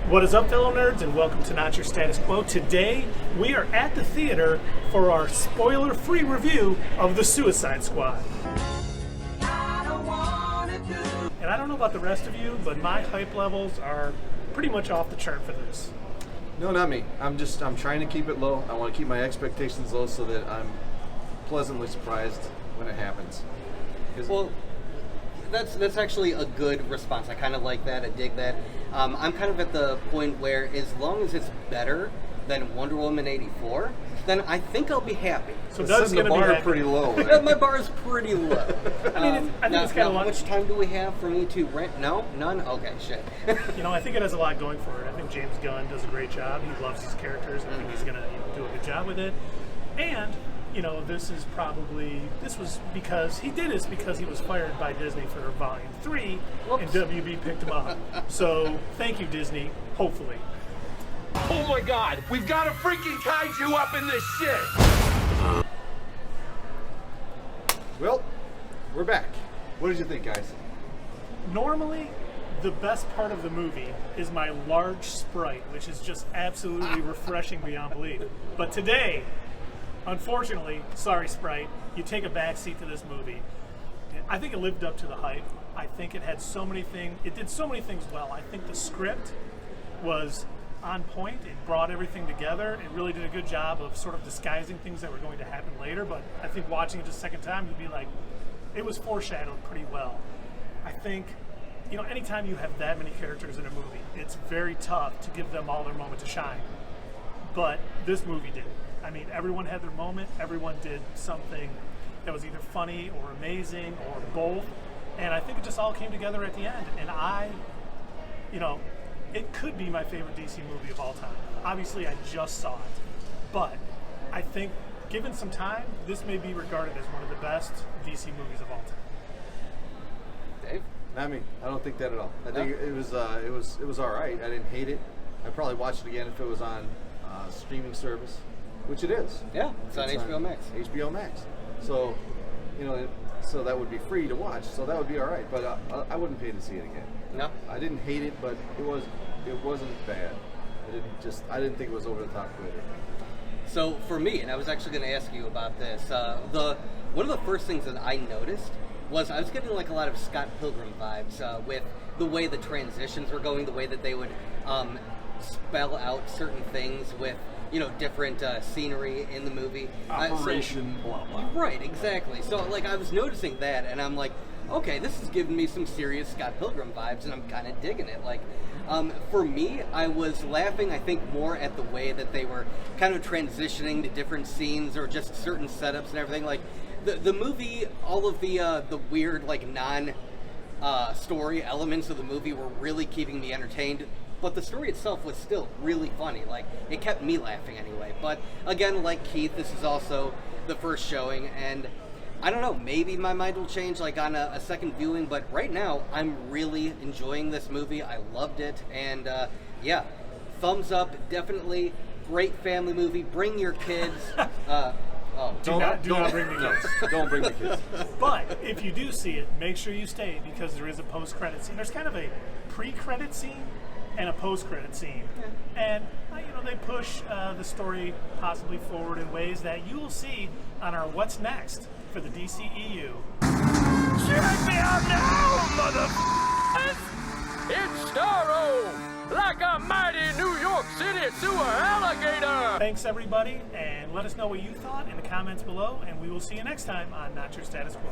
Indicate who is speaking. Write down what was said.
Speaker 1: What is up, fellow nerds, and welcome to Not Your Status Quo. Today, we are at the theater for our spoiler-free review of The Suicide Squad. And I don't know about the rest of you, but my hype levels are pretty much off the chart for this.
Speaker 2: No, not me. I'm trying to keep it low. I want to keep my expectations low so that I'm pleasantly surprised when it happens.
Speaker 3: Well, that's actually a good response. I kind of like that. I dig that. I'm kind of at the point where as long as it's better than Wonder Woman 84, then I think I'll be happy.
Speaker 1: So Doug's going to be happy.
Speaker 2: Pretty low.
Speaker 3: Yeah, my bar is pretty low.
Speaker 1: I think it's kind of
Speaker 3: how much time do we have for me to rent? No? None? Okay, shit.
Speaker 1: I think it has a lot going for it. I think James Gunn does a great job. He loves these characters. I think he's going to do a good job with it. And this was because he did this because he was fired by Disney for Volume 3, and WB picked him up. So, thank you, Disney, hopefully.
Speaker 4: Oh my god, we've got a freaking kaiju up in this shit!
Speaker 2: Well, we're back. What did you think, guys?
Speaker 1: Normally, the best part of the movie is my large sprite, which is just absolutely refreshing beyond belief. But today, unfortunately, sorry Sprite, you take a backseat to this movie. I think it lived up to the hype. I think it had so many things, it did so many things well. I think the script was on point. It brought everything together. It really did a good job of sort of disguising things that were going to happen later, but I think watching it the second time, you'd be like, it was foreshadowed pretty well. I think, anytime you have that many characters in a movie, it's very tough to give them all their moment to shine. But this movie did. I mean, everyone had their moment. Everyone did something that was either funny or amazing or both. And I think it just all came together at the end. And it could be my favorite DC movie of all time. Obviously, I just saw it. But I think, given some time, this may be regarded as one of the best DC movies of all time.
Speaker 3: Dave?
Speaker 2: Not me. I don't think that at all. I think it was all right. I didn't hate it. I'd probably watch it again if it was on streaming service, which it is.
Speaker 3: Yeah, it's on HBO Max.
Speaker 2: HBO Max. So, so that would be free to watch. So that would be all right. But I wouldn't pay to see it again.
Speaker 3: No,
Speaker 2: I didn't hate it, but it wasn't bad. I didn't think it was over the top good.
Speaker 3: So for me, and I was actually going to ask you about this, one of the first things that I noticed was I was getting like a lot of Scott Pilgrim vibes with the way the transitions were going, the way that they would spell out certain things with different scenery in the movie.
Speaker 2: Operation blah blah.
Speaker 3: Right, exactly. So I was noticing that, and I'm like, okay, this is giving me some serious Scott Pilgrim vibes, and I'm kind of digging it. For me, I was laughing, I think, more at the way that they were kind of transitioning to different scenes or just certain setups and everything. Like, the movie, all of the weird, non-story elements of the movie were really keeping me entertained, but the story itself was still really funny. It kept me laughing anyway. But, again, like Keith, this is also the first showing, and I don't know, maybe my mind will change on a second viewing, but right now I'm really enjoying this movie. I loved it, and thumbs up, definitely. Great family movie. Bring your kids.
Speaker 1: Do not bring the kids.
Speaker 2: Don't bring the kids.
Speaker 1: But if you do see it, make sure you stay because there is a post-credit scene. There's kind of a pre-credit scene and a post-credit scene. And, they push the story possibly forward in ways that you will see on our What's Next for the DCEU.
Speaker 4: Check me out now, motherfuckers! It's Starro, like a mighty New York City sewer alligator!
Speaker 1: Thanks, everybody, and let us know what you thought in the comments below, and we will see you next time on Not Your Status Quo.